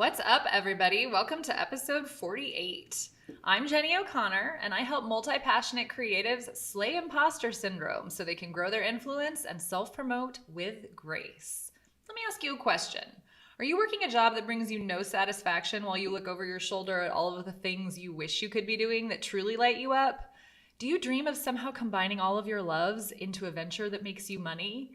What's up, everybody? Welcome to episode 48. I'm Jennie O'Connor, and I help multi-passionate creatives slay imposter syndrome so they can grow their influence and self-promote with grace. Let me ask you a question. Are you working a job that brings you no satisfaction while you look over your shoulder at all of the things you wish you could be doing that truly light you up? Do you dream of somehow combining all of your loves into a venture that makes you money?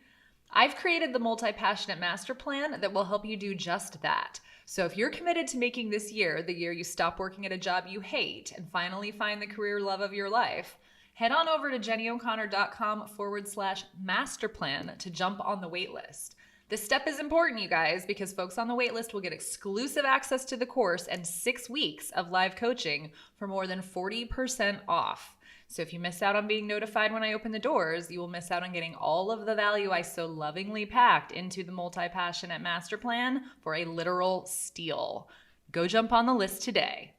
I've created the multi-passionate master plan that will help you do just that. So if you're committed to making this year the year you stop working at a job you hate and finally find the career love of your life, head on over to jennyo'connor.com/masterplan to jump on the wait list. This step is important, you guys, because folks on the wait list will get exclusive access to the course and 6 weeks of live coaching for more than 40% off. So if you miss out on being notified when I open the doors, you will miss out on getting all of the value I so lovingly packed into the multi-passionate master plan for a literal steal. Go jump on the list today.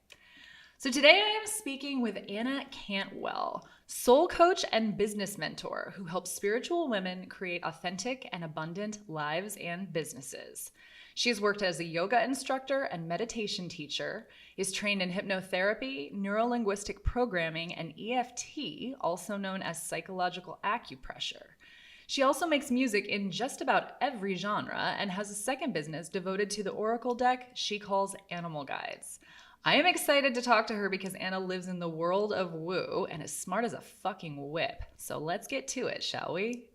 So today I am speaking with Anna Cantwell, soul coach and business mentor who helps spiritual women create authentic and abundant lives and businesses. She's worked as a yoga instructor and meditation teacher, is trained in hypnotherapy, neurolinguistic programming, and EFT, also known as psychological acupressure. She also makes music in just about every genre and has a second business devoted to the oracle deck she calls Animal Guides. I am excited to talk to her because Anna lives in the world of woo and is smart as a fucking whip. So let's get to it, shall we?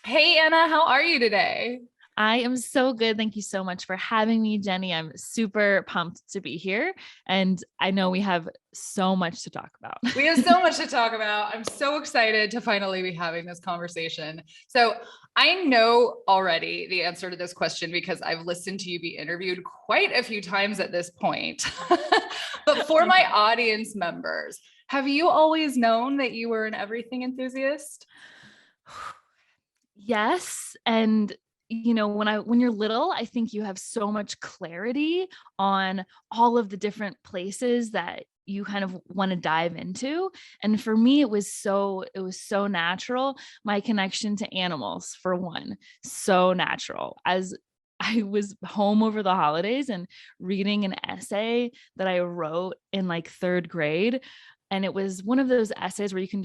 Hey, Anna, how are you today? I am so good. Thank you so much for having me, Jennie. I'm super pumped to be here. And I know we have so much to talk about. We have so much to talk about. I'm so excited to finally be having this conversation. So I know already the answer to this question because I've listened to you be interviewed quite a few times at this point. But for my audience members, have you always known that you were an everything enthusiast? Yes. And when you're little, I think you have so much clarity on all of the different places that you kind of want to dive into. And for me, it was so natural. My connection to animals, for one, so natural. As I was home over the holidays and reading an essay that I wrote in like third grade. And it was one of those essays where you can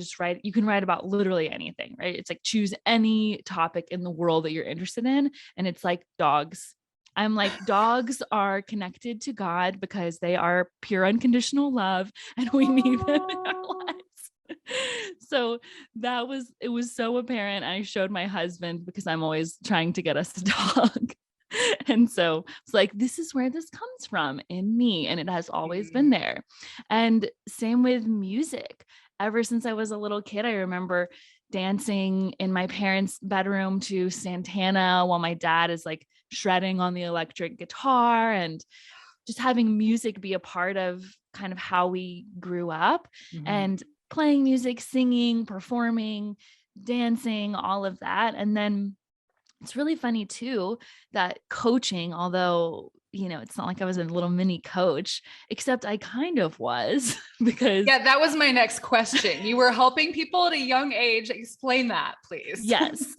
write about literally anything, right? It's like choose any topic in the world that you're interested in. And it's like dogs. I'm like, dogs are connected to God because they are pure unconditional love and we need them in our lives. So it was so apparent. I showed my husband because I'm always trying to get us a dog. And so it's like, this is where this comes from in me. And it has always been there. And same with music. Ever since I was a little kid, I remember dancing in my parents' bedroom to Santana while my dad is like shredding on the electric guitar, and just having music be a part of kind of how we grew up. And playing music, singing, performing, dancing, all of that. And then it's really funny too, that coaching, although, it's not like I was a little mini coach, except I kind of was because. Yeah, that was my next question. You were helping people at a young age. Explain that, please. Yes.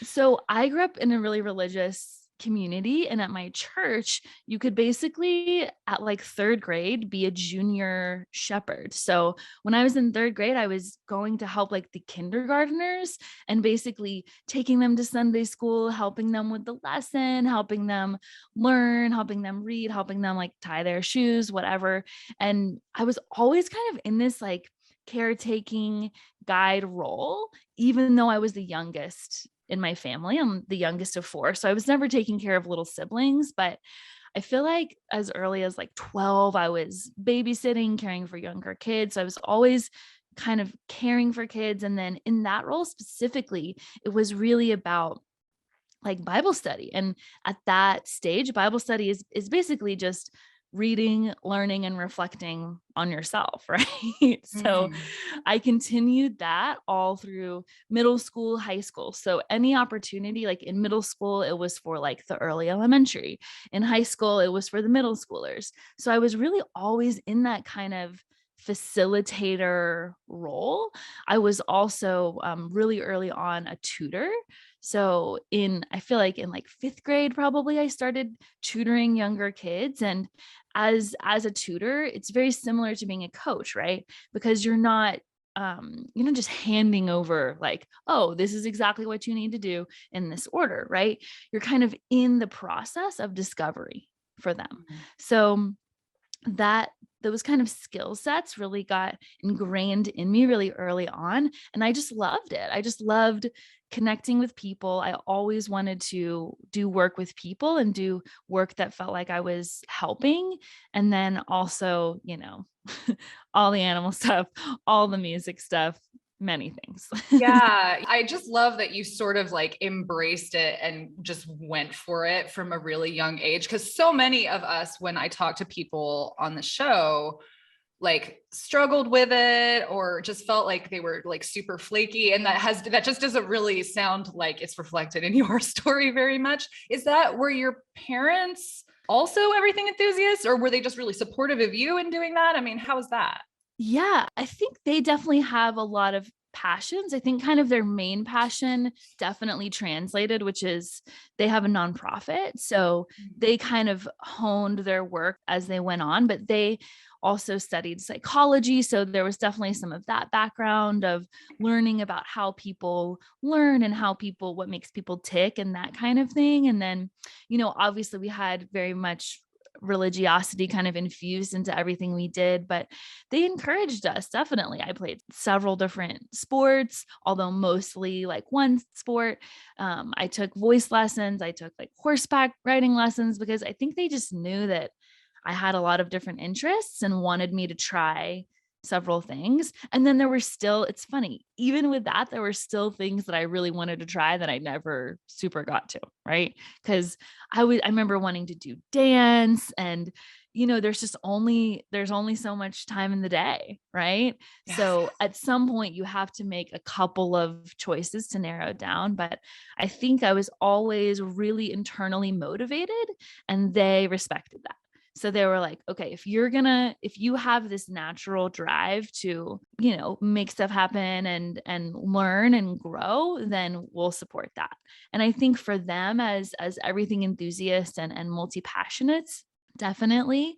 So I grew up in a really religious community, and at my church, you could basically at like third grade be a junior shepherd. So when I was in third grade, I was going to help like the kindergartners and basically taking them to Sunday school, helping them with the lesson, helping them learn, helping them read, helping them like tie their shoes, whatever. And I was always kind of in this like caretaking guide role, even though I was the youngest in my family. I'm the youngest of 4. So I was never taking care of little siblings, but I feel like as early as like 12, I was babysitting, caring for younger kids. So I was always kind of caring for kids. And then in that role specifically, it was really about like Bible study. And at that stage, Bible study is basically just reading, learning, and reflecting on yourself, right? So I continued that all through middle school, high school. So any opportunity, like in middle school, it was for like the early elementary. In high school, it was for the middle schoolers. So I was really always in that kind of facilitator role, I was also really early on a tutor. So I feel like in like fifth grade, probably I started tutoring younger kids. And as a tutor, it's very similar to being a coach, right? Because you're not just handing over like, oh, this is exactly what you need to do in this order, right? You're kind of in the process of discovery for them. Mhm. So that those kind of skill sets really got ingrained in me really early on. And I just loved it. I just loved connecting with people. I always wanted to do work with people and do work that felt like I was helping. And then also, all the animal stuff, all the music stuff, many things. Yeah, I just love that you sort of like embraced it and just went for it from a really young age. Cause so many of us, when I talk to people on the show, like struggled with it or just felt like they were like super flaky. And that just doesn't really sound like it's reflected in your story very much. Were your parents also everything enthusiasts, or were they just really supportive of you in doing that? I mean, how was that? Yeah, I think they definitely have a lot of passions. I think kind of their main passion definitely translated, which is they have a nonprofit. So they kind of honed their work as they went on, but they also studied psychology. So there was definitely some of that background of learning about how people learn and what makes people tick and that kind of thing. And then, obviously we had very much religiosity kind of infused into everything we did, but they encouraged us. Definitely. I played several different sports, although mostly like one sport. I took voice lessons. I took like horseback riding lessons because I think they just knew that I had a lot of different interests and wanted me to try several things. And then it's funny, even with that, there were still things that I really wanted to try that I never super got to, right? Because I remember wanting to do dance and there's only so much time in the day, right? Yeah. So at some point you have to make a couple of choices to narrow it down. But I think I was always really internally motivated and they respected that. So they were like, okay, if you have this natural drive to, make stuff happen and learn and grow, then we'll support that. And I think for them as everything enthusiasts and multi-passionates, definitely,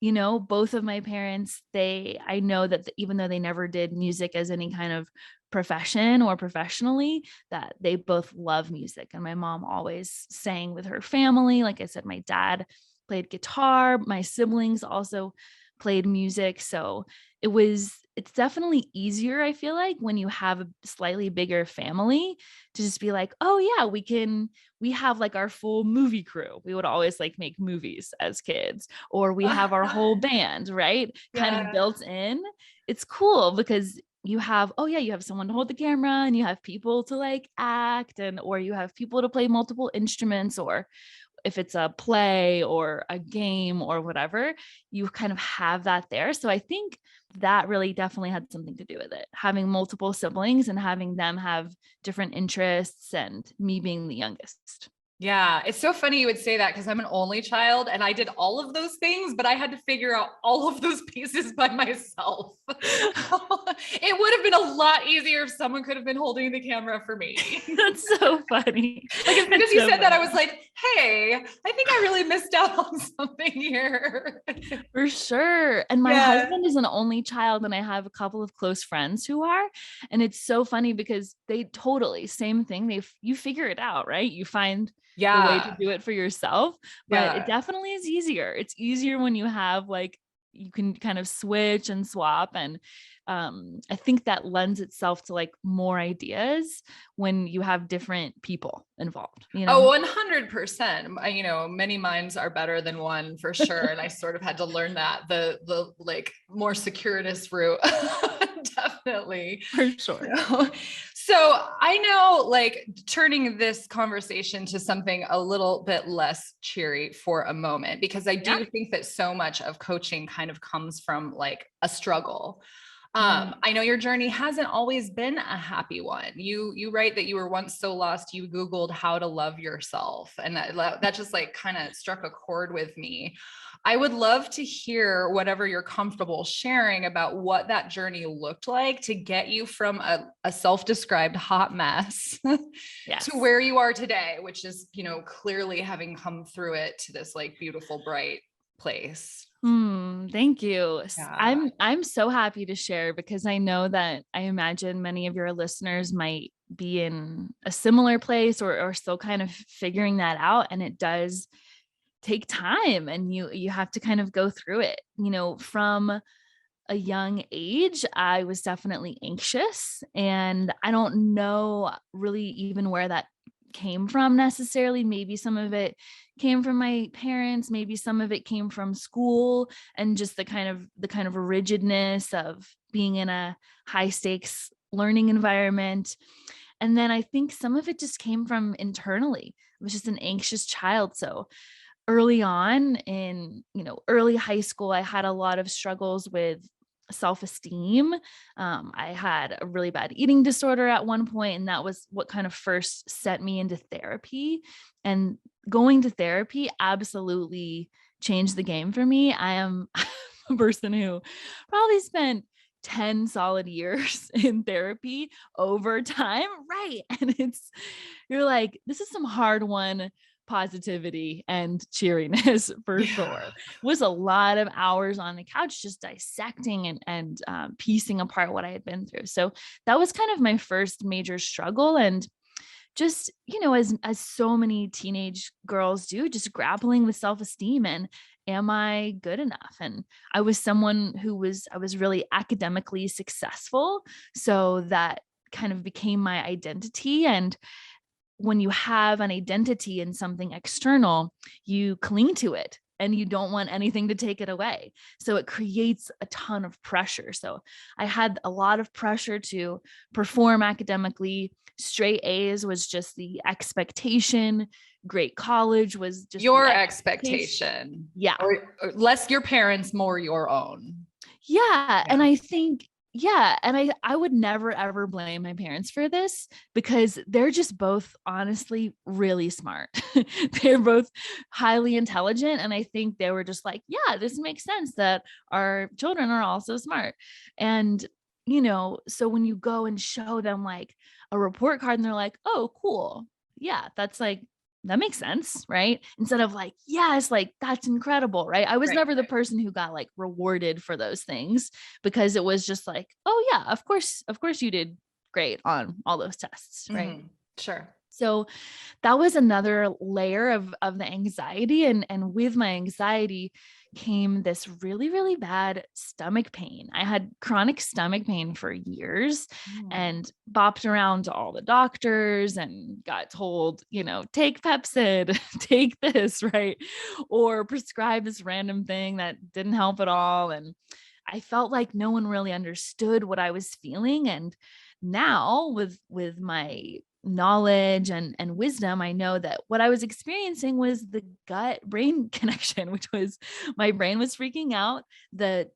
both of my parents, I know that even though they never did music as any kind of profession or professionally, that they both love music. And my mom always sang with her family. Like I said, my dad played guitar. My siblings also played music. So it's definitely easier, I feel like, when you have a slightly bigger family to just be like, oh yeah, we have like our full movie crew. We would always like make movies as kids, or we have our whole band, right? Kind of Yeah. built in. It's cool because you have someone to hold the camera and you have people to like act or you have people to play multiple instruments, or if it's a play or a game or whatever, you kind of have that there. So I think that really definitely had something to do with it. Having multiple siblings and having them have different interests and me being the youngest. Yeah, it's so funny you would say that because I'm an only child and I did all of those things, but I had to figure out all of those pieces by myself. It would have been a lot easier if someone could have been holding the camera for me. That's so funny. Like as soon as you said that, I was like, hey, I think I really missed out on something here. For sure. And my husband is an only child, and I have a couple of close friends who are. And it's so funny because they totally same thing. You figure it out, right? You find the way to do it for yourself, but it definitely is easier. It's easier when you have like you can kind of switch and swap. And I think that lends itself to like more ideas when you have different people involved, Oh, 100%. Many minds are better than one for sure. And I sort of had to learn that the like more circuitous route. Definitely. For sure. So I know, like, turning this conversation to something a little bit less cheery for a moment, because I do think that so much of coaching kind of comes from like a struggle. I know your journey hasn't always been a happy one. You write that you were once so lost you Googled how to love yourself, and that just like kind of struck a chord with me. I would love to hear whatever you're comfortable sharing about what that journey looked like to get you from a self-described hot mess Yes. to where you are today, which is, clearly having come through it to this like beautiful, bright place. Thank you. Yeah. I'm so happy to share, because I know that I imagine many of your listeners might be in a similar place or still kind of figuring that out. And it does take time, and you have to kind of go through it. From a young age, I was definitely anxious, and I don't know really even where that came from necessarily. Maybe some of it came from my parents, maybe some of it came from school, and just the kind of rigidness of being in a high stakes learning environment. And then I think some of it just came from internally. I was just an anxious child. So early on in, early high school, I had a lot of struggles with self-esteem. I had a really bad eating disorder at one point, and that was what kind of first set me into therapy. And going to therapy absolutely changed the game for me. I am a person who probably spent 10 solid years in therapy over time. Right. And you're like, this is some hard won positivity and cheeriness for sure. It was a lot of hours on the couch just dissecting and piecing apart what I had been through. So that was kind of my first major struggle. And just, as so many teenage girls do, just grappling with self-esteem and am I good enough? And I was someone I was really academically successful. So that kind of became my identity. And when you have an identity in something external, you cling to it and you don't want anything to take it away. So it creates a ton of pressure. So I had a lot of pressure to perform academically. Straight A's was just the expectation. Great college was just your expectation. Yeah. Or less your parents, more your own. Yeah. And I think, and I would never, ever blame my parents for this, because they're just both honestly really smart. They're both highly intelligent. And I think they were just like, yeah, this makes sense that our children are also smart. And, so when you go and show them like a report card and they're like, oh, cool. Yeah, that's like, that makes sense, right? Instead of like, yes, like that's incredible, right? I was never the person who got like rewarded for those things, because it was just like, oh yeah, of course you did great on all those tests, right? Mm-hmm. Sure. So that was another layer of the anxiety. And with my anxiety came this really, really bad stomach pain. I had chronic stomach pain for years and bopped around to all the doctors and got told, take Pepsid, take this, right? Or prescribe this random thing that didn't help at all. And I felt like no one really understood what I was feeling. And now with my knowledge and wisdom, I know that what I was experiencing was the gut brain connection, which was my brain was freaking out. The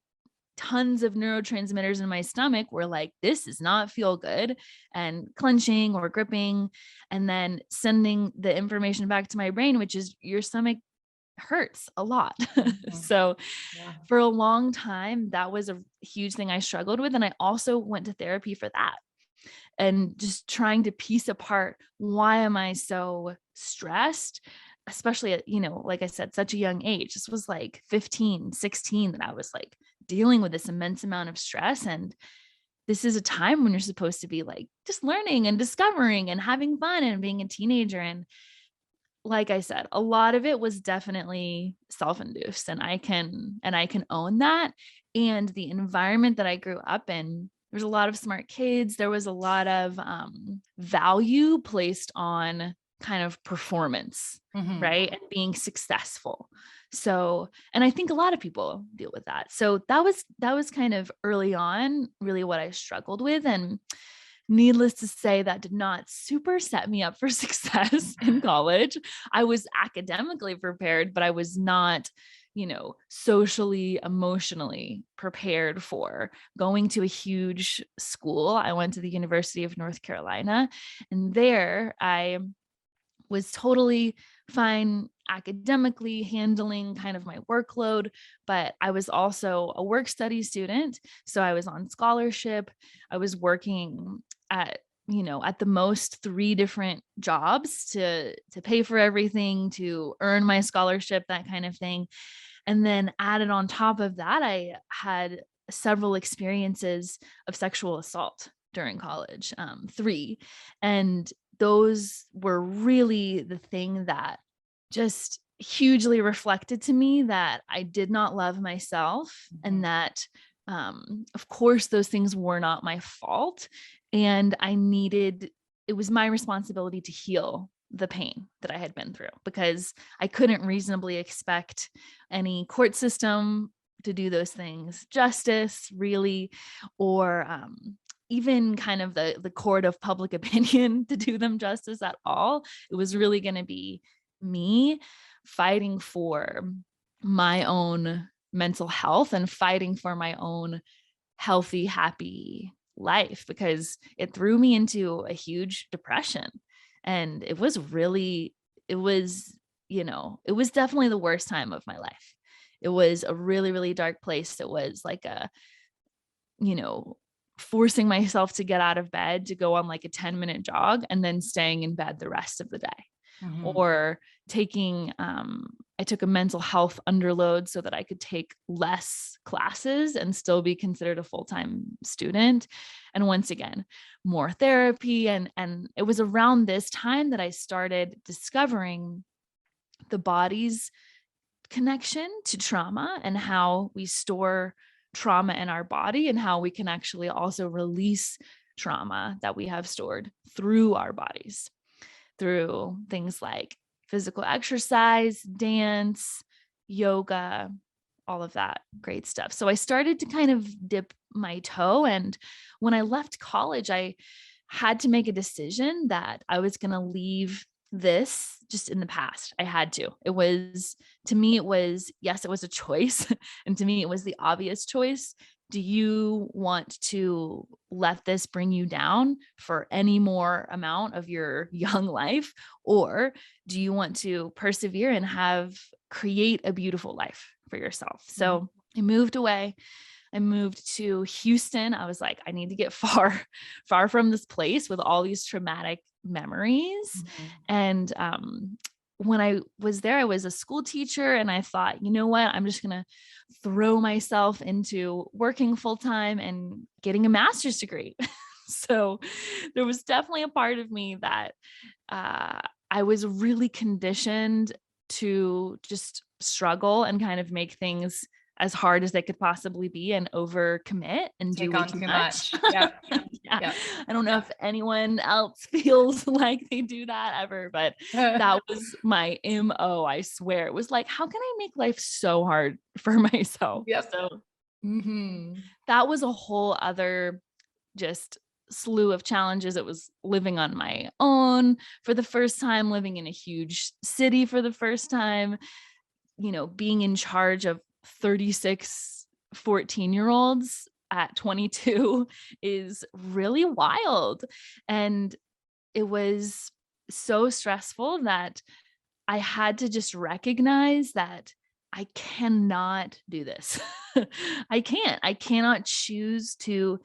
tons of neurotransmitters in my stomach were like, this does not feel good, and clenching or gripping, and then sending the information back to my brain, which is your stomach hurts a lot. So for a long time, that was a huge thing I struggled with. And I also went to therapy for that, and just trying to piece apart, why am I so stressed? Especially at, like I said, such a young age. This was like 15, 16 that I was like dealing with this immense amount of stress. And this is a time when you're supposed to be like just learning and discovering and having fun and being a teenager. And like I said, a lot of it was definitely self-induced, and I can own that. And the environment that I grew up in, there's a lot of smart kids. There was a lot of value placed on kind of performance, right? And being successful. So, and I think a lot of people deal with that. So that was kind of early on really what I struggled with. And needless to say, that did not super set me up for success in college. I was academically prepared, but I was not socially, emotionally prepared for going to a huge school. I went to the University of North Carolina, and there I was totally fine academically handling kind of my workload, but I was also a work study student. So I was on scholarship. I was working at at the most 3 different jobs to pay for everything, to earn my scholarship, that kind of thing. And then added on top of that, I had several experiences of sexual assault during college, 3. And those were really the thing that just hugely reflected to me that I did not love myself, and that, of course, those things were not my fault. And it was my responsibility to heal the pain that I had been through, because I couldn't reasonably expect any court system to do those things justice, really, or even kind of the court of public opinion to do them justice at all. It was really going to be me fighting for my own mental health and fighting for my own healthy, happy life, because it threw me into a huge depression. And it was it was definitely the worst time of my life. It was a really, really dark place. It was like you know, forcing myself to get out of bed to go on like a 10-minute jog and then staying in bed the rest of the day. Or I took a mental health underload so that I could take less classes and still be considered a full-time student. And once again, more therapy. And it was around this time that I started discovering the body's connection to trauma and how we store trauma in our body, and how we can actually also release trauma that we have stored through our bodies, through things like physical exercise, dance, yoga, all of that great stuff. So I started to kind of dip my toe. And when I left college, I had to make a decision that I was going to leave this just in the past. I had to. To me, yes, it was a choice. And to me, it was the obvious choice. Do you want to let this bring you down for any more amount of your young life? Or do you want to persevere and create a beautiful life for yourself? So I moved away. I moved to Houston. I was like, I need to get far, far from this place with all these traumatic memories. And when I was there, I was a school teacher, and I thought, you know what, I'm just going to throw myself into working full time and getting a master's degree. So there was definitely a part of me that I was really conditioned to just struggle and kind of make things as hard as they could possibly be and overcommit and do way too much. Yeah. I don't know if anyone else feels like they do that ever, but that was my MO. I swear. It was like, how can I make life so hard for myself? Yep. So that was a whole other just slew of challenges. It was living on my own for the first time, living in a huge city for the first time, being in charge of 36 14-year-olds at 22 is really wild. And it was so stressful that I had to just recognize that I cannot do this. I cannot choose to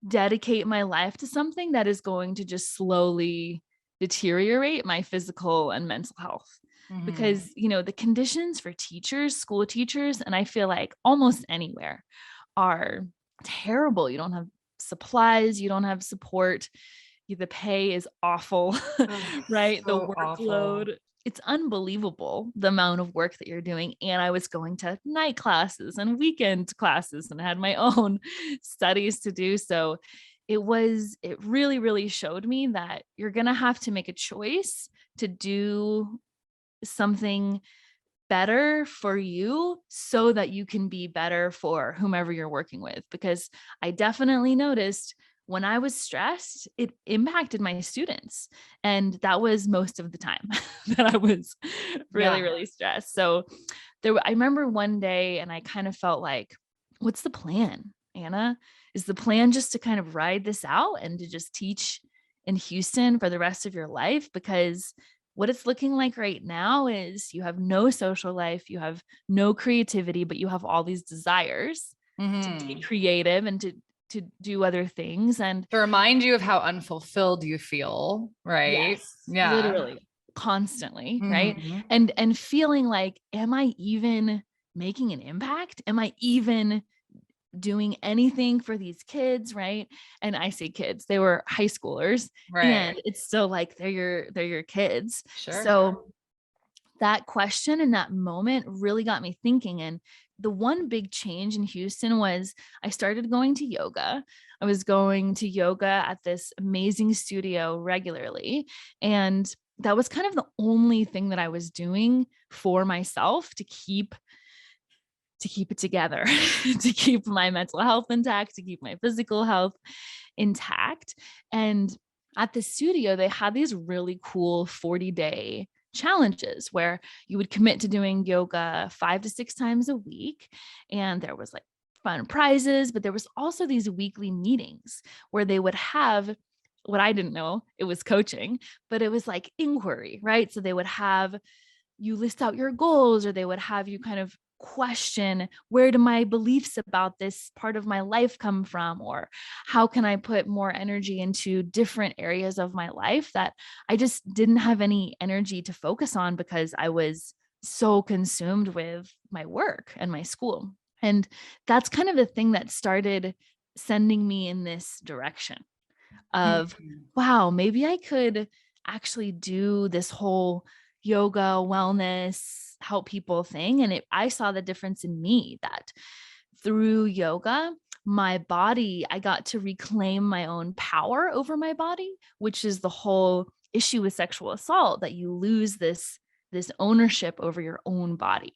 dedicate my life to something that is going to just slowly deteriorate my physical and mental health. Because, the conditions for teachers, school teachers, and I feel like almost anywhere are terrible. You don't have supplies, you don't have support. The pay is awful, right? So the workload, awful. It's unbelievable the amount of work that you're doing. And I was going to night classes and weekend classes and had my own studies to do. So it really, really showed me that you're going to have to make a choice to do something better for you so that you can be better for whomever you're working with. Because I definitely noticed when I was stressed, it impacted my students. And that was most of the time that I was really, really stressed. So I remember one day and I kind of felt like, what's the plan, Anna? Is the plan just to kind of ride this out and to just teach in Houston for the rest of your life? Because what it's looking like right now is you have no social life, you have no creativity, but you have all these desires to be creative and to do other things. And to remind you of how unfulfilled you feel, right? yes, Yeah. literally constantly, right? And feeling like, am I even making an impact? Am I even doing anything for these kids, right? And I say kids, they were high schoolers, Right. and it's still like they're your kids. Sure. So that question and that moment really got me thinking. And the one big change in Houston was I started going to yoga. I was going to yoga at this amazing studio regularly. And that was kind of the only thing that I was doing for myself to keep it together, to keep my mental health intact, to keep my physical health intact. And at the studio, they had these really cool 40-day challenges where you would commit to doing yoga 5 to 6 times a week. And there was like fun prizes, but there was also these weekly meetings where they would have what I didn't know, it was coaching, but it was like inquiry, right? So they would have you list out your goals, or they would have you kind of question, where do my beliefs about this part of my life come from? Or how can I put more energy into different areas of my life that I just didn't have any energy to focus on because I was so consumed with my work and my school. And that's kind of the thing that started sending me in this direction of, wow, maybe I could actually do this whole yoga, wellness, help people thing. And I saw the difference in me that through yoga, my body, I got to reclaim my own power over my body, which is the whole issue with sexual assault, that you lose this ownership over your own body.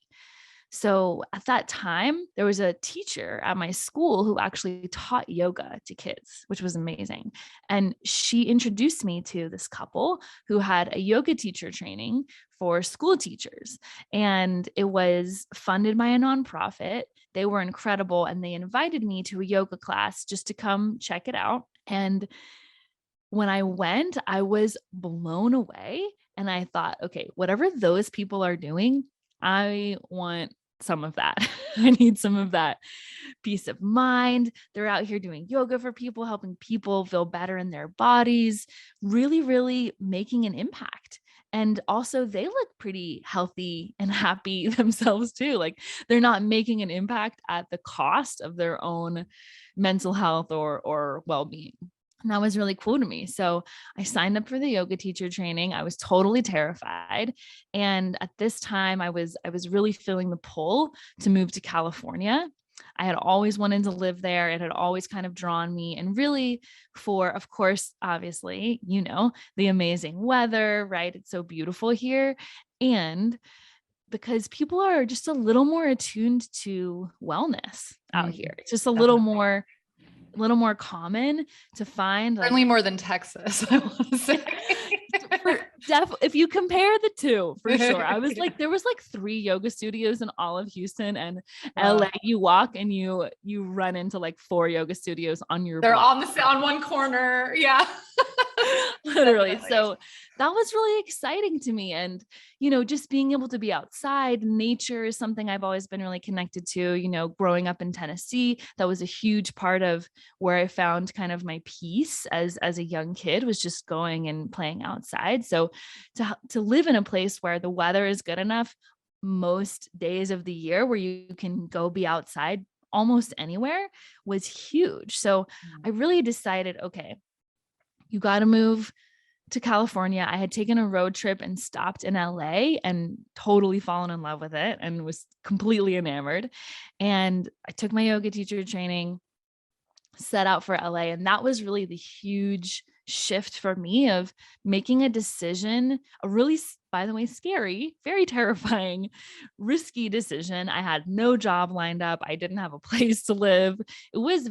So at that time, there was a teacher at my school who actually taught yoga to kids, which was amazing. And she introduced me to this couple who had a yoga teacher training for school teachers. And it was funded by a nonprofit. They were incredible. And they invited me to a yoga class just to come check it out. And when I went, I was blown away. And I thought, okay, whatever those people are doing, I want some of that. I need some of that peace of mind. They're out here doing yoga for people, helping people feel better in their bodies, really, really making an impact. And also they look pretty healthy and happy themselves too. Like they're not making an impact at the cost of their own mental health or well-being. And that was really cool to me. So I signed up for the yoga teacher training. I was totally terrified. And at this time I was really feeling the pull to move to California. I had always wanted to live there. It had always kind of drawn me, and really for, of course, obviously, the amazing weather, right? It's so beautiful here. And because people are just a little more attuned to wellness out here. It's just a little more common to find, certainly more than Texas, I want to say. If you compare the two, for sure. I was like, there was like 3 yoga studios in all of Houston, and LA, you walk and you run into like 4 yoga studios on your They're block. on one corner. Yeah. Literally. So that was really exciting to me. And, just being able to be outside, nature is something I've always been really connected to, growing up in Tennessee. That was a huge part of where I found kind of my peace as a young kid, was just going and playing outside. So to live in a place where the weather is good enough most days of the year, where you can go be outside almost anywhere, was huge. So I really decided, okay, you got to move to California. I had taken a road trip and stopped in LA and totally fallen in love with it and was completely enamored. And I took my yoga teacher training, set out for LA. And that was really the huge shift for me of making a decision, a really, by the way, scary, very terrifying, risky decision. I had no job lined up. I didn't have a place to live. It was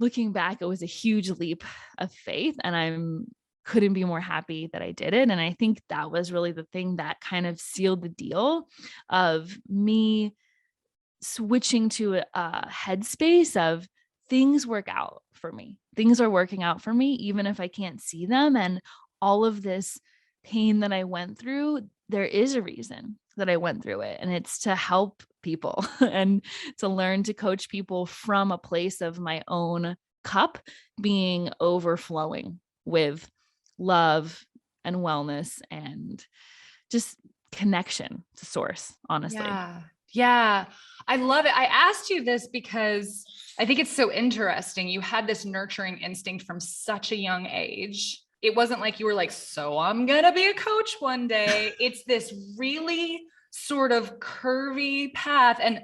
looking back, it was a huge leap of faith. And I'm couldn't be more happy that I did it. And I think that was really the thing that kind of sealed the deal of me switching to a headspace of things work out for me. Things are working out for me, even if I can't see them. And all of this pain that I went through, there is a reason that I went through it. And it's to help people and to learn to coach people from a place of my own cup being overflowing with love and wellness and just connection to source, honestly. Yeah. Yeah. I love it. I asked you this because I think it's so interesting. You had this nurturing instinct from such a young age. It wasn't like you were like, so I'm going to be a coach one day. It's this really sort of curvy path. And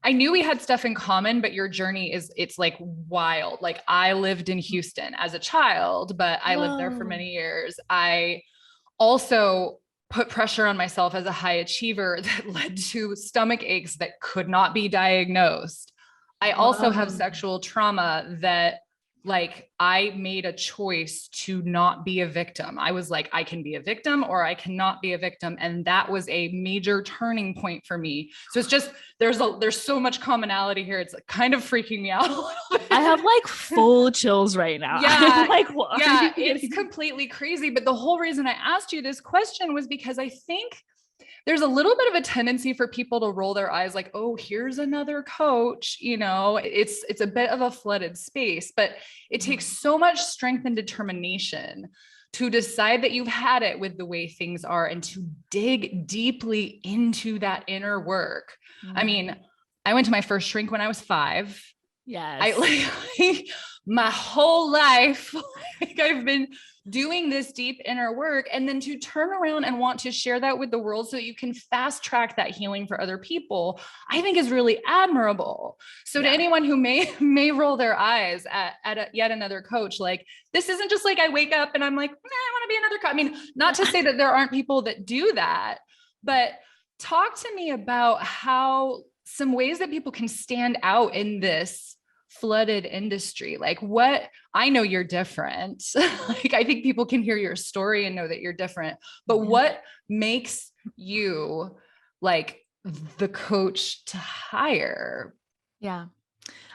I knew we had stuff in common, but your journey it's like wild. Like I lived in Houston as a child, but I lived there for many years. I also put pressure on myself as a high achiever that led to stomach aches that could not be diagnosed. I also have sexual trauma that like I made a choice to not be a victim. I was like, I can be a victim or I cannot be a victim. And that was a major turning point for me. So it's just, there's so much commonality here. It's like kind of freaking me out a little bit. I have like full chills right now. Yeah. Like, what yeah, it's completely crazy. But the whole reason I asked you this question was because I think there's a little bit of a tendency for people to roll their eyes like, oh, here's another coach. You know, it's a bit of a flooded space, but it takes so much strength and determination to decide that you've had it with the way things are and to dig deeply into that inner work. I mean, I went to my first shrink when I was 5. Yes. I like my whole life, like I've been doing this deep inner work, and then to turn around and want to share that with the world so that you can fast track that healing for other people, I think is really admirable. So to anyone who may roll their eyes at yet another coach, like this isn't just like I wake up and I'm like, I want to be another coach. I mean, not to say that there aren't people that do that, but talk to me about how some ways that people can stand out in this flooded industry. Like what, I know you're different. Like I think people can hear your story and know that you're different, but what makes you like the coach to hire? Yeah.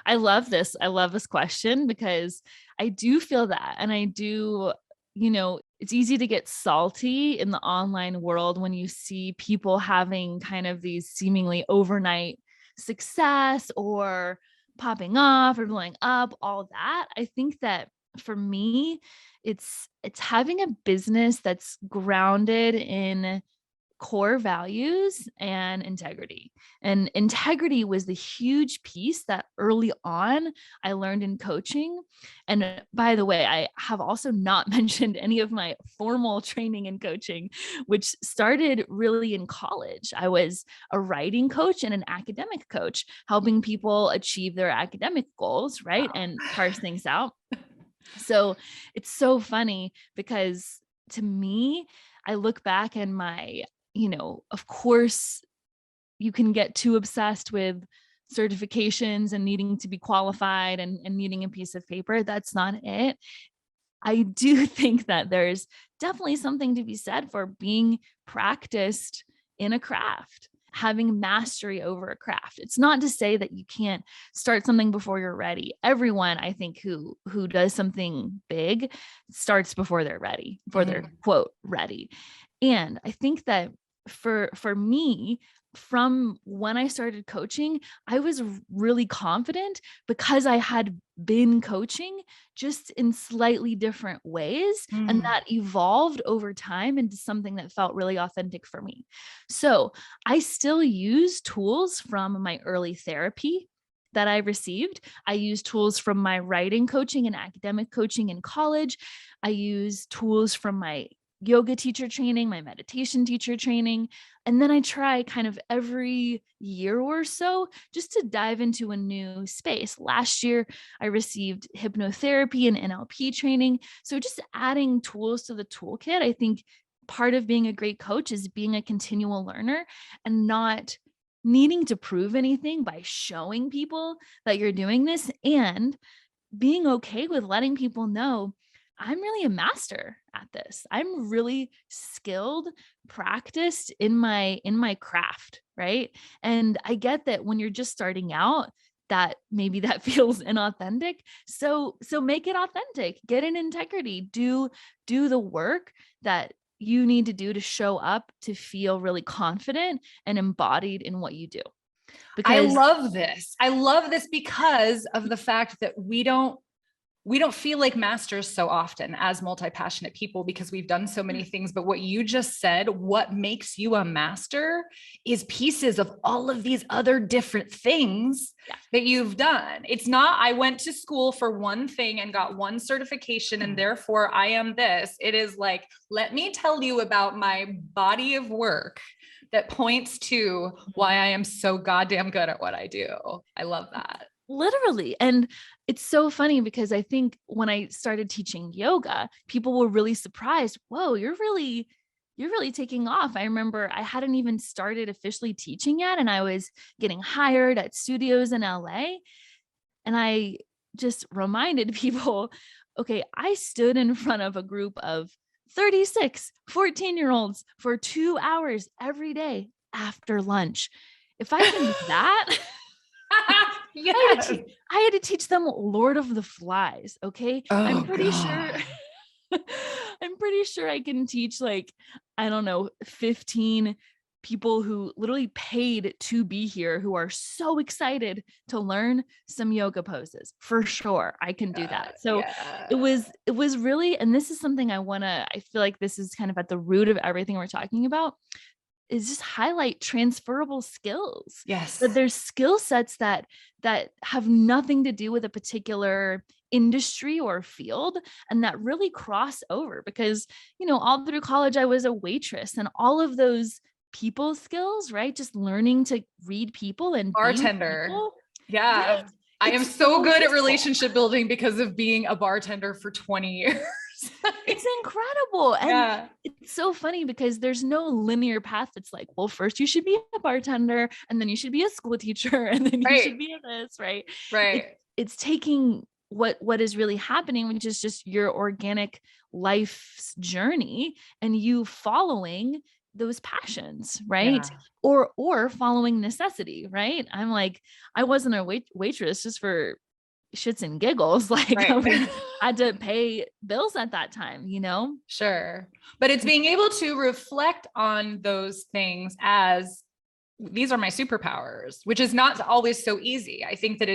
I love this. I love this question because I do feel that. And I do, you know, it's easy to get salty in the online world when you see people having kind of these seemingly overnight success or popping off or blowing up, all that. I think that for me, it's having a business that's grounded in core values and integrity. And integrity was the huge piece that early on I learned in coaching. And by the way, I have also not mentioned any of my formal training in coaching, which started really in college. I was a writing coach and an academic coach, helping people achieve their academic goals, right? And parse things out. So it's so funny because to me, I look back and of course you can get too obsessed with certifications and needing to be qualified and needing a piece of paper. That's not it. I do think that there's definitely something to be said for being practiced in a craft, having mastery over a craft. It's not to say that you can't start something before you're ready. Everyone, I think, who does something big starts before they're ready, before they're quote ready. And I think that for me, from when I started coaching, I was really confident because I had been coaching just in slightly different ways. And that evolved over time into something that felt really authentic for me. So I still use tools from my early therapy that I received. I use tools from my writing coaching and academic coaching in college. I use tools from my yoga teacher training, my meditation teacher training. And then I try kind of every year or so just to dive into a new space. Last year, I received hypnotherapy and NLP training. So just adding tools to the toolkit. I think part of being a great coach is being a continual learner and not needing to prove anything by showing people that you're doing this, and being okay with letting people know I'm really a master at this. I'm really skilled, practiced in my craft, right? And I get that when you're just starting out, that maybe that feels inauthentic. So make it authentic. Get in integrity. Do the work that you need to do to show up to feel really confident and embodied in what you do. I Because love this. I love this because of the fact that we don't feel like masters so often as multi-passionate people because we've done so many things. But what you just said, what makes you a master is pieces of all of these other different things that you've done. It's not, I went to school for one thing and got one certification and therefore I am this. It is like, let me tell you about my body of work that points to why I am so goddamn good at what I do. I love that. literally. And it's so funny because I think when I started teaching yoga, people were really surprised. Whoa, you're really taking off. I remember I hadn't even started officially teaching yet, and I was getting hired at studios in LA. And I just reminded people, okay, I stood in front of a group of 36 14-year-olds for 2 hours every day after lunch. If I can do that, Yes. I had to teach them Lord of the Flies. Okay. I'm Oh pretty sure, God. I'm pretty sure I can teach like, I don't know, 15 people who literally paid to be here who are so excited to learn some yoga poses. For sure. I can do that. So Yeah. it was really, and this is something I feel like this is kind of at the root of everything we're talking about, is just highlight transferable skills. Yes. That there's skill sets that have nothing to do with a particular industry or field and that really cross over because, all through college I was a waitress and all of those people skills, right? Just learning to read people and be with Bartender. people. Yeah. Yes. I am It's so good at useful. relationship building because of being a bartender for 20 years. It's incredible. And Yeah. it's so funny because there's no linear path that's like, well, first you should be a bartender and then you should be a school teacher and then you should Right. be a this, right? Right. It's taking what is really happening, which is just your organic life's journey and you following those passions, right? Yeah. Or following necessity, right? I'm like, I wasn't a waitress just for shits and giggles. Like I Right. had to pay bills at that time, Sure. But it's being able to reflect on those things as these are my superpowers, which is not always so easy. I think that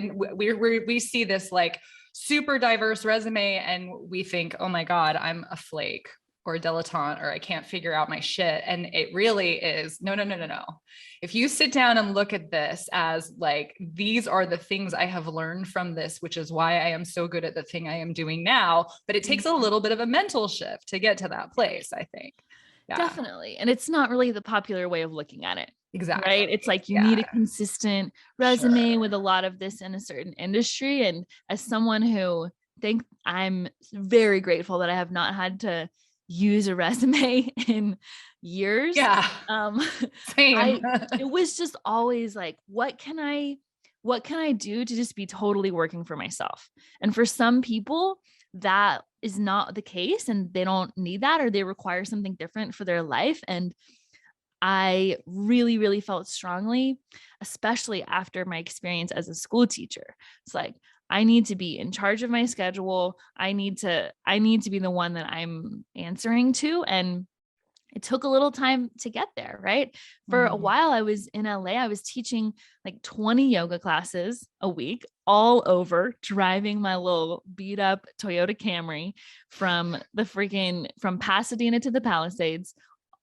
we see this like super diverse resume and we think, oh my God, I'm a flake or a dilettante, or I can't figure out my shit. And it really is no. If you sit down and look at this as like, these are the things I have learned from this, which is why I am so good at the thing I am doing now. But it takes a little bit of a mental shift to get to that place, I think. Yeah. Definitely. And it's not really the popular way of looking at it. Exactly. Right. It's like you need a Yeah. consistent resume Sure. with a lot of this in a certain industry. And as someone who think I'm very grateful that I have not had to use a resume in years. Yeah. Um, Same. it was just always like, what can I do to just be totally working for myself? And for some people, that is not the case and they don't need that or they require something different for their life. And I really, really felt strongly, especially after my experience as a school teacher. It's like, I need to be in charge of my schedule. I need to be the one that I'm answering to. And it took a little time to get there, right? For a while, I was in LA. I was teaching like 20 yoga classes a week all over, driving my little beat up Toyota Camry from Pasadena to the Palisades,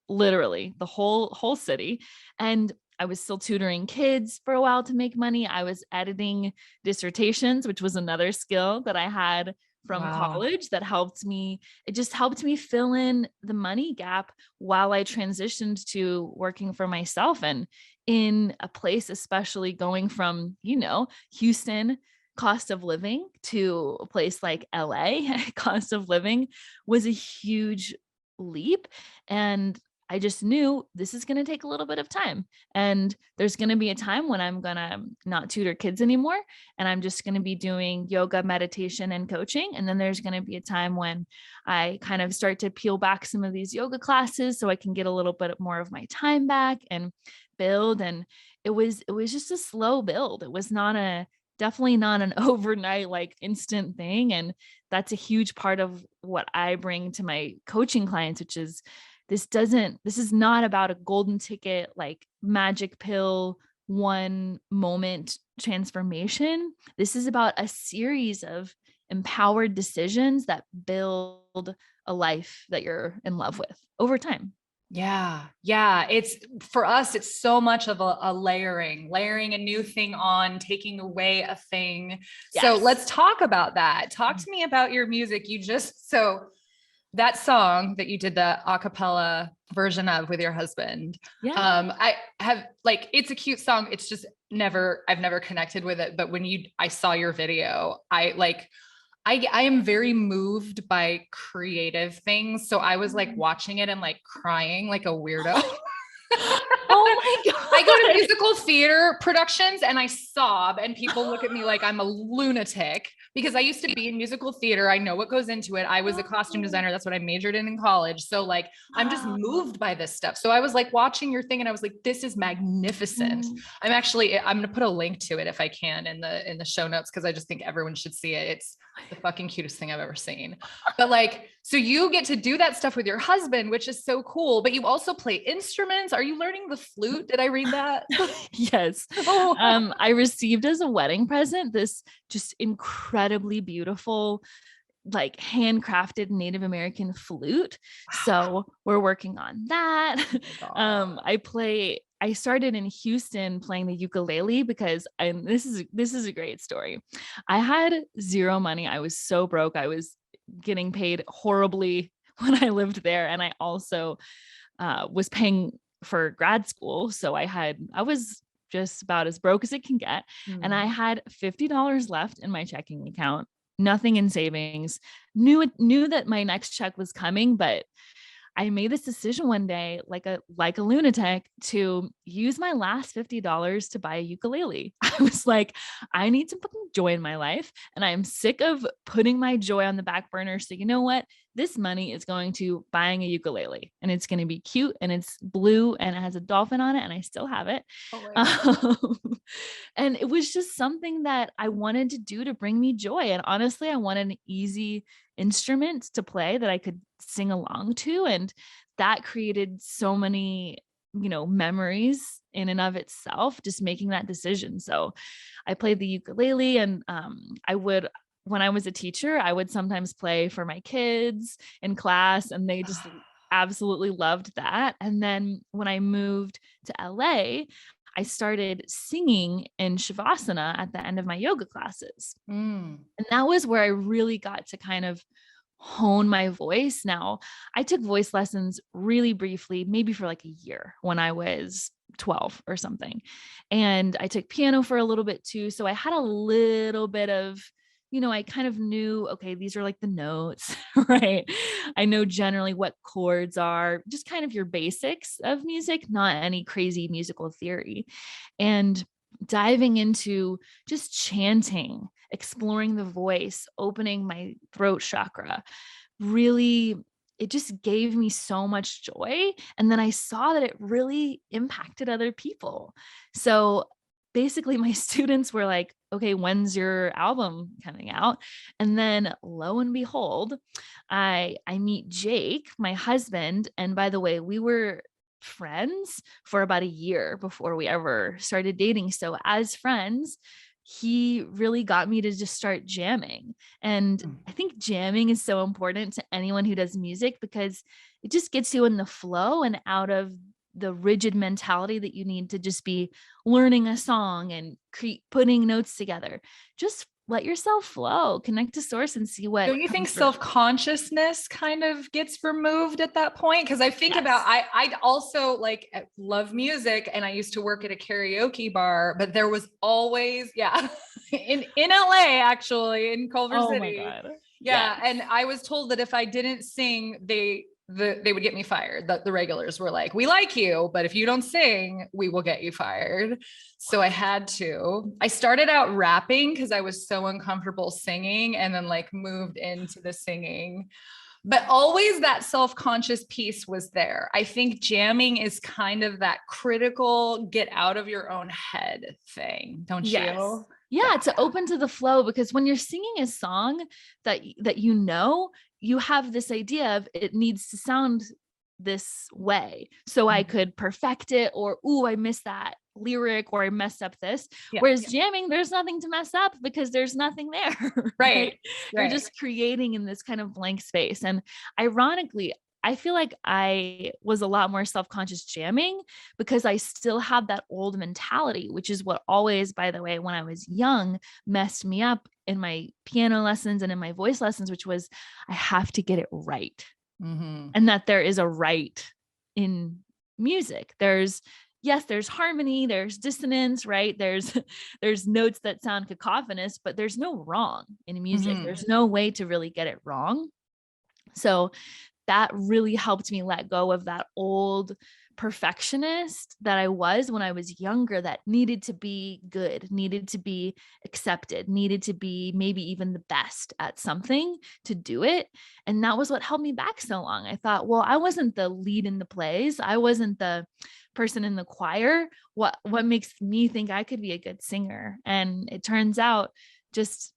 literally the whole city. And I was still tutoring kids for a while to make money. I was editing dissertations, which was another skill that I had from college that it just helped me fill in the money gap while I transitioned to working for myself and in a place, especially going from, Houston cost of living to a place like LA cost of living was a huge leap. And I just knew this is going to take a little bit of time, and there's going to be a time when I'm going to not tutor kids anymore. And I'm just going to be doing yoga, meditation, and coaching. And then there's going to be a time when I kind of start to peel back some of these yoga classes so I can get a little bit more of my time back and build. And it was just a slow build. It was definitely not an overnight, like instant thing. And that's a huge part of what I bring to my coaching clients, which is this is not about a golden ticket, like magic pill, one moment transformation. This is about a series of empowered decisions that build a life that you're in love with over time. Yeah. Yeah. It's for us, it's so much of a layering a new thing on, taking away a thing. So Yes. let's talk about that. Talk to me about your music. So that song that you did the acapella version of with your husband. Yeah. I have like, it's a cute song. It's just I've never connected with it. But when I saw your video, I am very moved by creative things. So I was like watching it and like crying like a weirdo. Oh my God. I go to musical theater productions and I sob, and people look at me like I'm a lunatic because I used to be in musical theater. I know what goes into it. I was a costume designer. That's what I majored in college. So like, I'm just moved by this stuff. So I was like watching your thing and I was like, this is magnificent. I'm going to put a link to it if I can in the show notes, because I just think everyone should see it. It's the fucking cutest thing I've ever seen. But like, so you get to do that stuff with your husband, which is so cool, but you also play instruments. Are you learning the flute? Did I read that? Yes. I received as a wedding present this just incredibly beautiful, like handcrafted Native American flute. So we're working on that. I started in Houston playing the ukulele because this is a great story. I had zero money. I was so broke. I was getting paid horribly when I lived there. And I also was paying for grad school. So I was just about as broke as it can get. And I had $50 left in my checking account, nothing in savings, knew that my next check was coming, but I made this decision one day, like a lunatic, to use my last $50 to buy a ukulele. I was like, I need some fucking joy in my life, and I'm sick of putting my joy on the back burner. So you know what? This money is going to buying a ukulele, and it's going to be cute, and it's blue, and it has a dolphin on it, and I still have it. And it was just something that I wanted to do to bring me joy. And honestly, I wanted an easy instrument to play that I could sing along to. And that created so many, memories in and of itself, just making that decision. So I played the ukulele, and when I was a teacher, I would sometimes play for my kids in class, and they just absolutely loved that. And then when I moved to LA, I started singing in Shavasana at the end of my yoga classes. And that was where I really got to kind of hone my voice. Now, I took voice lessons really briefly, maybe for like a year when I was 12 or something. And I took piano for a little bit too. So I had a little bit of, I kind of knew, okay, these are like the notes, right? I know generally what chords are, just kind of your basics of music, not any crazy musical theory. And diving into just chanting, exploring the voice, opening my throat chakra, really, it just gave me so much joy. And then I saw that it really impacted other people. So basically my students were like, okay, when's your album coming out? And then lo and behold, I meet Jake, my husband. And by the way, we were friends for about a year before we ever started dating. So as friends, he really got me to just start jamming. And I think jamming is so important to anyone who does music because it just gets you in the flow and out of the rigid mentality that you need to just be learning a song and putting notes together. Just let yourself flow, connect to source, and see what. Don't you think self-consciousness kind of gets removed at that point? Because I think about, I also like love music, and I used to work at a karaoke bar, but there was always, in LA, actually, in Culver City. My God. Yeah. And I was told that if I didn't sing, they would get me fired. The regulars were like, we like you, but if you don't sing, we will get you fired. So I started out rapping because I was so uncomfortable singing, and then like moved into the singing. But always that self-conscious piece was there. I think jamming is kind of that critical, get out of your own head thing, don't you? Yeah, to open to the flow, because when you're singing a song that you have this idea of it needs to sound this way. So I could perfect it, or, ooh, I missed that lyric, or I messed up this. Whereas jamming, there's nothing to mess up because there's nothing there. Right. You're just creating in this kind of blank space. And ironically, I feel like I was a lot more self-conscious jamming because I still had that old mentality, which is what always, by the way, when I was young, messed me up in my piano lessons and in my voice lessons, which was I have to get it right. And that there is a right in music. There's harmony, there's dissonance, right? There's notes that sound cacophonous, but there's no wrong in music. There's no way to really get it wrong. So that really helped me let go of that old perfectionist that I was when I was younger, that needed to be good, needed to be accepted, needed to be maybe even the best at something to do it. And that was what held me back so long. I thought, well, I wasn't the lead in the plays. I wasn't the person in the choir. What makes me think I could be a good singer? And it turns out just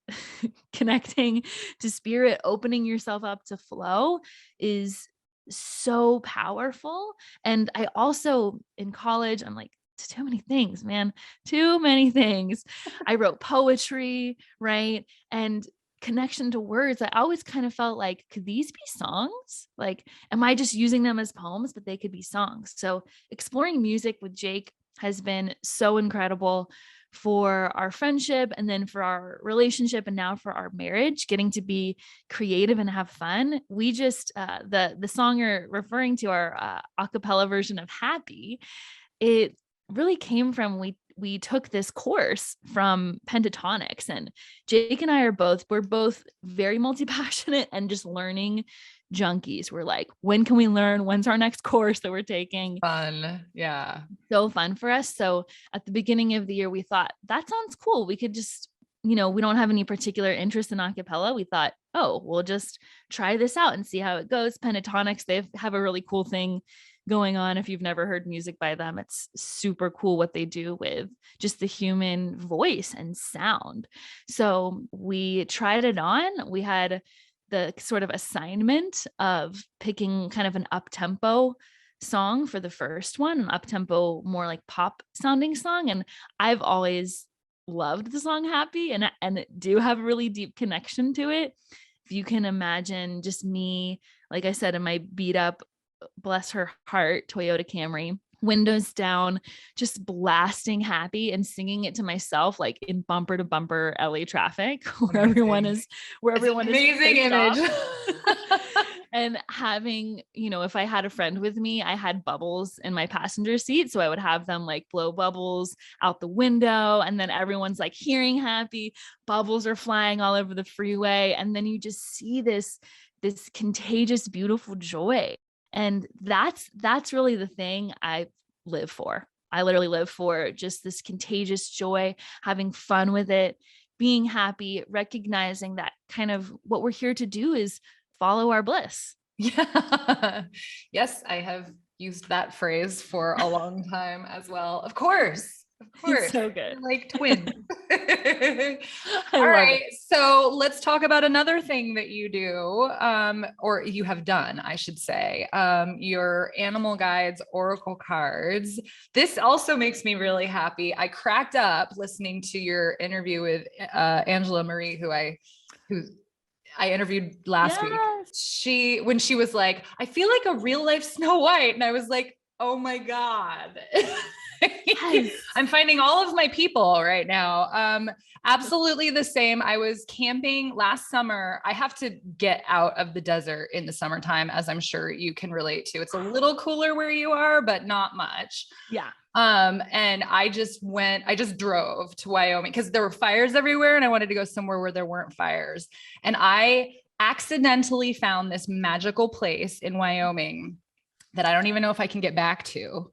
connecting to spirit, opening yourself up to flow is so powerful. And I also, in college, I'm like, too many things, man, too many things. I wrote poetry, right? And connection to words. I always kind of felt like, could these be songs? Like, am I just using them as poems, but they could be songs? So exploring music with Jake has been so incredible for our friendship, and then for our relationship, and now for our marriage, getting to be creative and have fun. We just, the song you're referring to, our acapella version of Happy, it really came from, we took this course from pentatonics, and Jake and I we're both very multi-passionate and just learning junkies. We're like, when can we learn? When's our next course that we're taking? Fun. Yeah. So fun for us. So at the beginning of the year, we thought that sounds cool. We could just, we don't have any particular interest in acapella. We thought, oh, we'll just try this out and see how it goes. Pentatonics, they have a really cool thing going on. If you've never heard music by them, it's super cool what they do with just the human voice and sound. So we tried it on. We had the sort of assignment of picking kind of an up-tempo song for the first one, an up-tempo, more like pop sounding song. And I've always loved the song Happy, and do have a really deep connection to it. If you can imagine just me, like I said, in my beat up, bless her heart, Toyota Camry, windows down, just blasting Happy and singing it to myself, like in bumper to bumper LA traffic, where everyone is amazing image. And having, if I had a friend with me, I had bubbles in my passenger seat. So I would have them like blow bubbles out the window. And then everyone's like hearing Happy, bubbles are flying all over the freeway. And then you just see this contagious, beautiful joy. And that's really the thing I live for. I literally live for just this contagious joy, having fun with it, being happy, recognizing that kind of what we're here to do is follow our bliss. Yeah. Yes, I have used that phrase for a long time as well. Of course. It's so good. We're like twins. All right. So let's talk about another thing that you do, or you have done, I should say, your animal guides, oracle cards. This also makes me really happy. I cracked up listening to your interview with Angela Marie, who I interviewed last week. When she was like, I feel like a real life Snow White. And I was like, oh my God. Yes. I'm finding all of my people right now. Absolutely the same. I was camping last summer. I have to get out of the desert in the summertime, as I'm sure you can relate to. It's a little cooler where you are, but not much. Yeah. And I just drove to Wyoming because there were fires everywhere and I wanted to go somewhere where there weren't fires. And I accidentally found this magical place in Wyoming that I don't even know if I can get back to.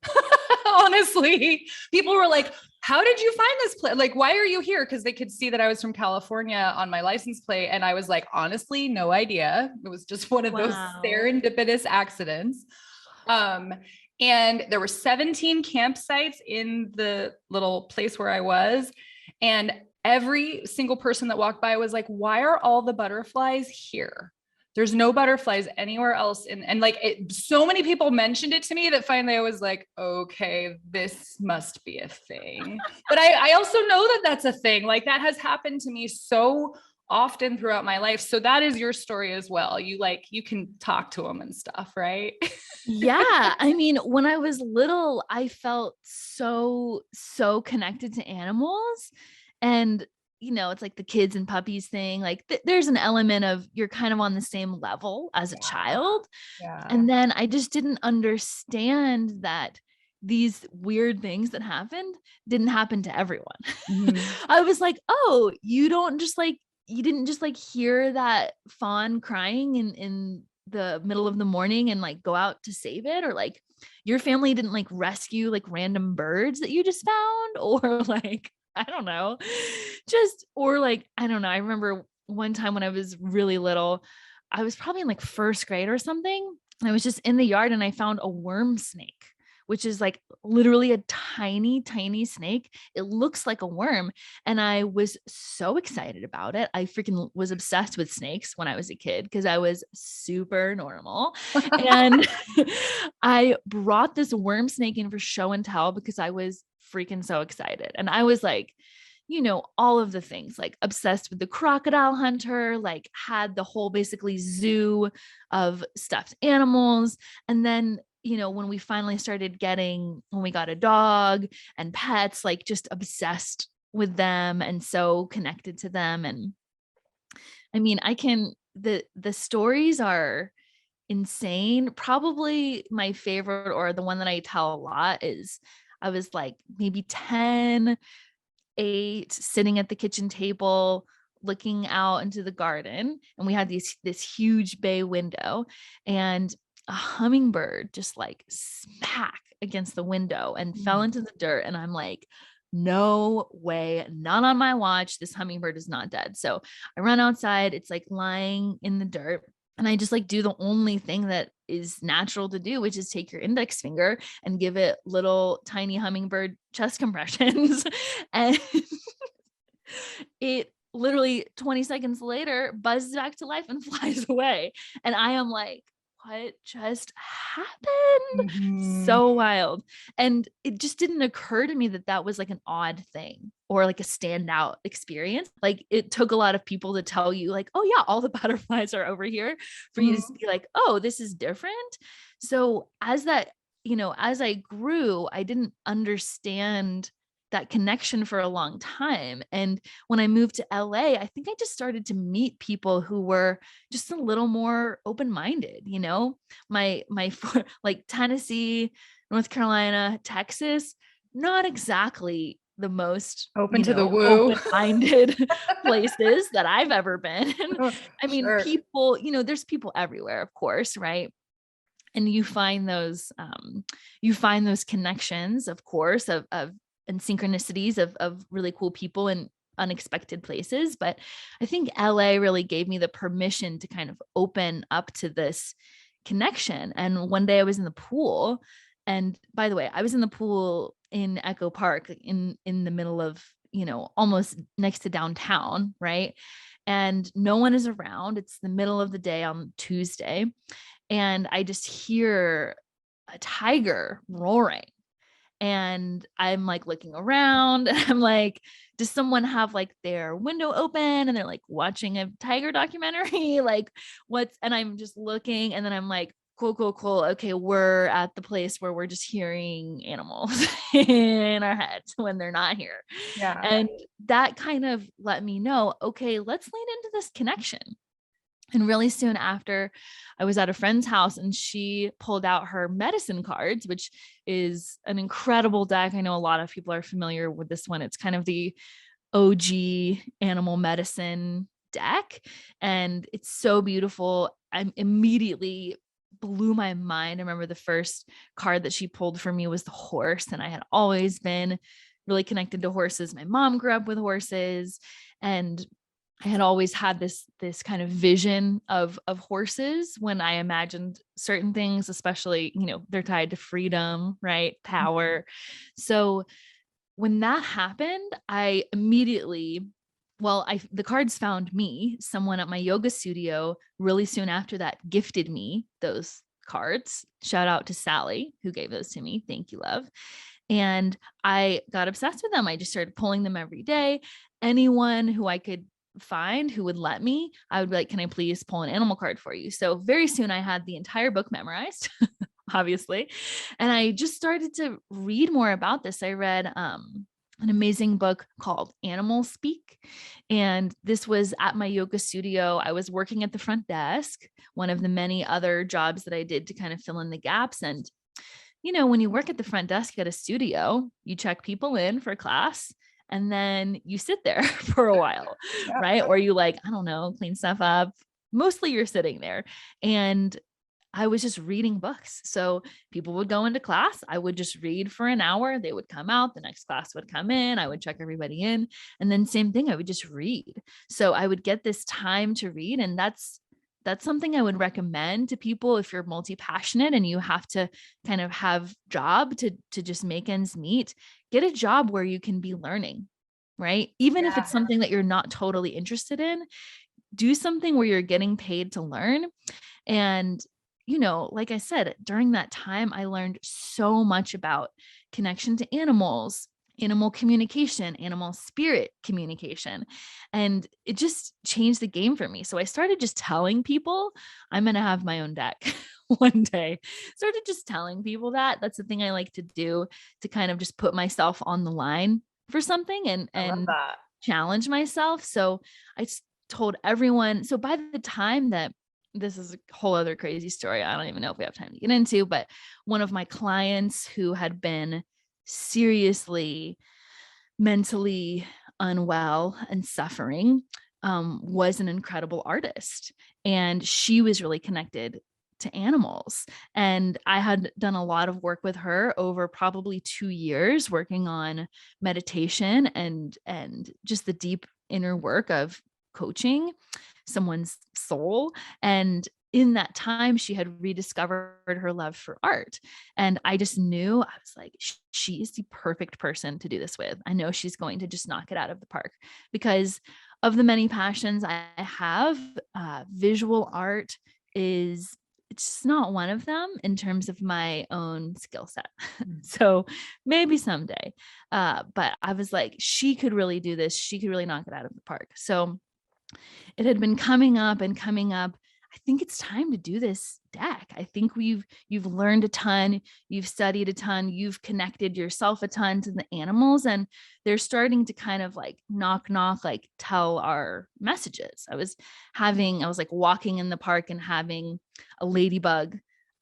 Honestly, people were like, how did you find this place? Like, why are you here? Because they could see that I was from California on my license plate. And I was like, honestly, no idea. It was just one of those serendipitous accidents. And there were 17 campsites in the little place where I was. And every single person that walked by was like, why are all the butterflies here? There's no butterflies anywhere else. And like so many people mentioned it to me that finally I was like, okay, this must be a thing. But I also know that that's a thing. Like that has happened to me so often throughout my life. So that is your story as well. You can talk to them and stuff, right? Yeah. I mean, when I was little, I felt so connected to animals. And, it's like the kids and puppies thing. Like there's an element of you're kind of on the same level as a child. Yeah. And then I just didn't understand that these weird things that happened didn't happen to everyone. Mm-hmm. I was like, oh, you didn't just like hear that fawn crying in the middle of the morning and like go out to save it, or like your family didn't like rescue like random birds that you just found, or like, I don't know, I don't know. I remember one time when I was really little, I was probably in like first grade or something. And I was just in the yard and I found a worm snake, which is like literally a tiny, tiny snake. It looks like a worm. And I was so excited about it. I freaking was obsessed with snakes when I was a kid because I was super normal. And I brought this worm snake in for show and tell because I was freaking so excited. And I was like, all of the things, like obsessed with the crocodile hunter, like had the whole basically zoo of stuffed animals. And then, when we finally when we got a dog and pets, like just obsessed with them and so connected to them. And I mean, the stories are insane. Probably my favorite, or the one that I tell a lot, is I was like maybe 10, 8, sitting at the kitchen table, looking out into the garden. And we had this huge bay window, and a hummingbird just like smack against the window and fell into the dirt. And I'm like, no way, not on my watch. This hummingbird is not dead. So I run outside. It's like lying in the dirt. And I just like do the only thing that is natural to do, which is take your index finger and give it little tiny hummingbird chest compressions. And it literally 20 seconds later buzzes back to life and flies away. And I am like, what just happened? Mm-hmm. So wild. And it just didn't occur to me that that was like an odd thing or like a standout experience. Like it took a lot of people to tell you like, oh yeah, all the butterflies are over here, for you to be like, oh, this is different. So as I grew, I didn't understand that connection for a long time. And when I moved to LA, I think I just started to meet people who were just a little more open-minded, my like Tennessee, North Carolina, Texas, not exactly the most open to the woo open-minded places that I've ever been. I mean, sure. People, there's people everywhere, of course, right? And you find those connections, of course, of and synchronicities of really cool people in unexpected places. But I think LA really gave me the permission to kind of open up to this connection. And one day I was in the pool, and by the way, I was in the pool in Echo Park in the middle of, almost next to downtown. Right. And no one is around. It's the middle of the day on Tuesday. And I just hear a tiger roaring. And I'm like looking around and I'm like, does someone have like their window open and they're like watching a tiger documentary? Like and I'm just looking, and then I'm like, cool. Okay. We're at the place where we're just hearing animals in our heads when they're not here. Yeah. And that kind of let me know, okay, let's lean into this connection. And really soon after, I was at a friend's house and she pulled out her medicine cards, which is an incredible deck. I know a lot of people are familiar with this one. It's kind of the OG animal medicine deck, and it's so beautiful. I immediately blew my mind. I remember the first card that she pulled for me was the horse, and I had always been really connected to horses. My mom grew up with horses, and I had always had this kind of vision of horses when I imagined certain things, especially, they're tied to freedom, right? Power. So when that happened, I immediately, the cards found me. Someone at my yoga studio really soon after that gifted me those cards. Shout out to Sally who gave those to me. Thank you, love. And I got obsessed with them. I just started pulling them every day. Anyone who I could find who would let me, I would be like, can I please pull an animal card for you? So very soon I had the entire book memorized, obviously. And I just started to read more about this. I read an amazing book called Animal Speak. And this was at my yoga studio. I was working at the front desk, one of the many other jobs that I did to kind of fill in the gaps. And when you work at the front desk at a studio, you check people in for class and then you sit there for a while, right? Or you I don't know, clean stuff up. Mostly you're sitting there. And I was just reading books. So people would go into class. I would just read for an hour. They would come out. The next class would come in. I would check everybody in. And then same thing, I would just read. So I would get this time to read. And that's something I would recommend to people if you're multi-passionate and you have to kind of have job to just make ends meet. Get a job where you can be learning, right? Even if it's something that you're not totally interested in, do something where you're getting paid to learn. And, like I said, during that time, I learned so much about connection to animals, animal communication, animal spirit communication. And it just changed the game for me. So I started just telling people I'm going to have my own deck one day. Started just telling people that. That's the thing I like to do, to kind of just put myself on the line for something and challenge myself. So I told everyone. So by the time that, this is a whole other crazy story, I don't even know if we have time to get into, but one of my clients who had been seriously mentally unwell and suffering was an incredible artist, and she was really connected to animals. And I had done a lot of work with her over probably 2 years, working on meditation and just the deep inner work of coaching someone's soul. And in that time, she had rediscovered her love for art. And I just knew, I was like, she is the perfect person to do this with. I know she's going to just knock it out of the park, because of the many passions I have, visual art is, it's just not one of them in terms of my own skill set. So maybe someday. But I was like, she could really do this. She could really knock it out of the park. So it had been coming up and coming up. I think it's time to do this deck. I think you've learned a ton, you've studied a ton, you've connected yourself a ton to the animals, and they're starting to kind of knock, tell our messages. I was walking in the park and having a ladybug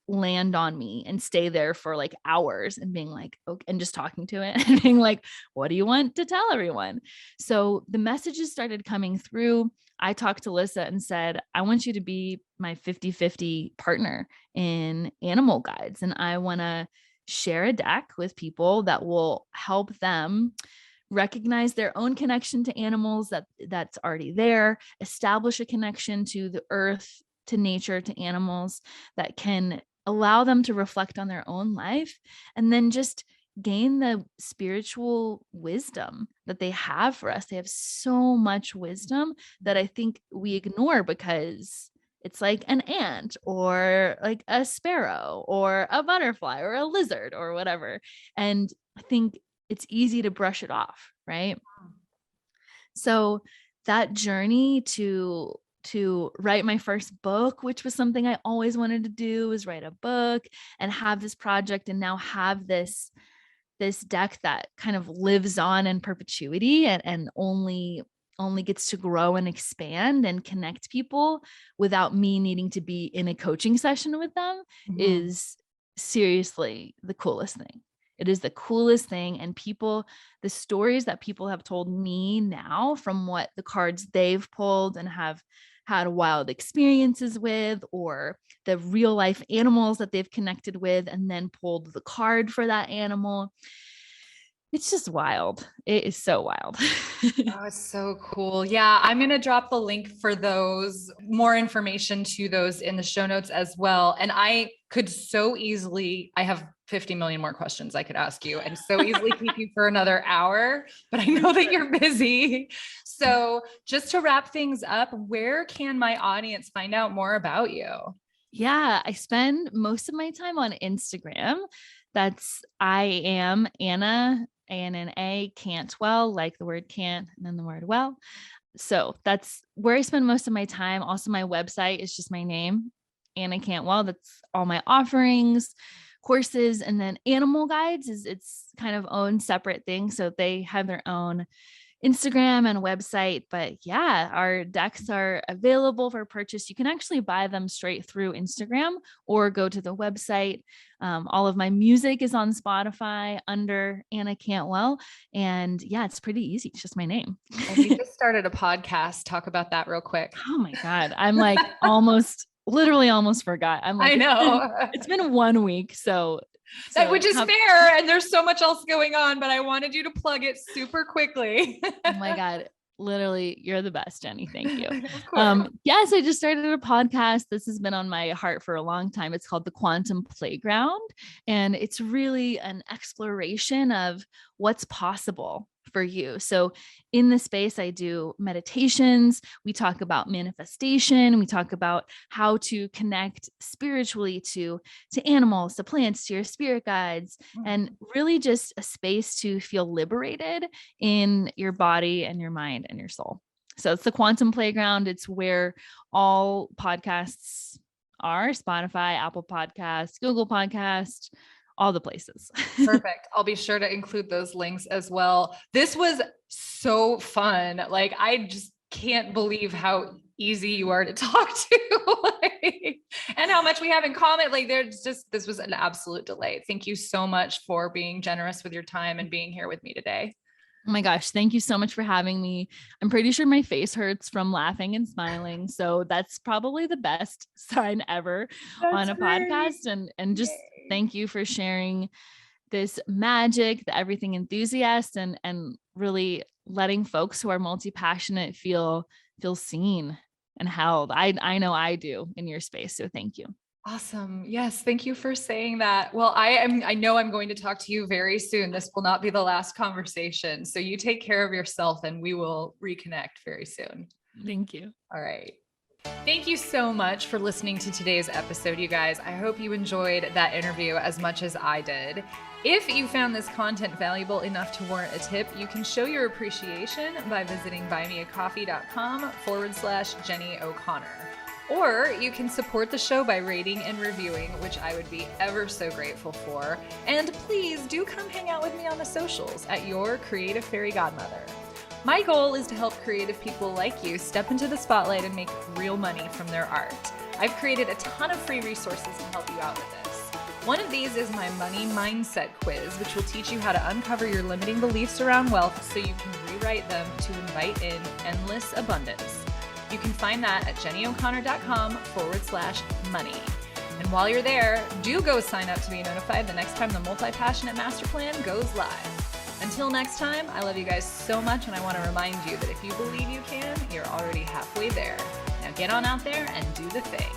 land on me and stay there for hours and being like, okay, and just talking to it and being like, what do you want to tell everyone? So the messages started coming through. I talked to Lissa and said, I want you to be my 50-50 partner in animal guides. And I want to share a deck with people that will help them recognize their own connection to animals that's already there, establish a connection to the earth, to nature, to animals, that can allow them to reflect on their own life, and then just gain the spiritual wisdom that they have for us. They have so much wisdom that I think we ignore because it's like an ant or like a sparrow or a butterfly or a lizard or whatever. And I think it's easy to brush it off, right? So that journey to write my first book, which was something I always wanted to do, was write a book and have this project, and now have this deck that kind of lives on in perpetuity and only gets to grow and expand and connect people without me needing to be in a coaching session with them, is seriously the coolest thing. It is the coolest thing. And the stories that people have told me now from what the cards they've pulled and have had wild experiences with, or the real life animals that they've connected with and then pulled the card for that animal. It's just wild. It is so wild. Oh, it's so cool. Yeah, I'm going to drop the link for those, more information to those in the show notes as well. And I have 50 million more questions I could ask you and so easily keep you for another hour, but I know that you're busy. So just to wrap things up, where can my audience find out more about you? Yeah, I spend most of my time on Instagram. I am Anna, Anna Cantwell, like the word can't and then the word well. So that's where I spend most of my time. Also, my website is just my name, Anna Cantwell. That's all my offerings, courses, and then animal guides is its kind of own separate thing. So they have their own Instagram and website, but yeah, our decks are available for purchase. You can actually buy them straight through Instagram or go to the website. All of my music is on Spotify under Anna Cantwell. And yeah, it's pretty easy. It's just my name. And we just started a podcast. Talk about that real quick. Oh my God. I'm like literally almost forgot. I'm like, I know. It's been 1 week. So which is fair. And there's so much else going on, but I wanted you to plug it super quickly. Oh my God. Literally, you're the best, Jennie. Thank you. Of Yes, I just started a podcast. This has been on my heart for a long time. It's called The Quantum Playground. And it's really an exploration of what's possible for you. So in this space, I do meditations. We talk about manifestation. We talk about how to connect spiritually to animals, to plants, to your spirit guides, and really just a space to feel liberated in your body and your mind and your soul. So it's the Quantum Playground. It's where all podcasts are: Spotify, Apple Podcasts, Google Podcasts, all the places. Perfect. I'll be sure to include those links as well. This was so fun. Like, I just can't believe how easy you are to talk to and how much we have in common. Like, this was an absolute delight. Thank you so much for being generous with your time and being here with me today. Oh my gosh. Thank you so much for having me. I'm pretty sure my face hurts from laughing and smiling. So that's probably the best sign ever on a podcast. And just thank you for sharing this magic, the everything enthusiast, and really letting folks who are multi-passionate feel seen and held. I know I do in your space. So thank you. Awesome. Yes. Thank you for saying that. Well, I know I'm going to talk to you very soon. This will not be the last conversation. So you take care of yourself and we will reconnect very soon. Thank you. All right. Thank you so much for listening to today's episode, you guys. I hope you enjoyed that interview as much as I did. If you found this content valuable enough to warrant a tip, you can show your appreciation by visiting buymeacoffee.com/Jennie O'Connor. Or you can support the show by rating and reviewing, which I would be ever so grateful for. And please do come hang out with me on the socials at Your Creative Fairy Godmother. My goal is to help creative people like you step into the spotlight and make real money from their art. I've created a ton of free resources to help you out with this. One of these is my money mindset quiz, which will teach you how to uncover your limiting beliefs around wealth so you can rewrite them to invite in endless abundance. You can find that at jennieoconnor.com/money. And while you're there, do go sign up to be notified the next time the Multi-Passionate Master Plan goes live. Until next time, I love you guys so much, and I want to remind you that if you believe you can, you're already halfway there. Now get on out there and do the thing.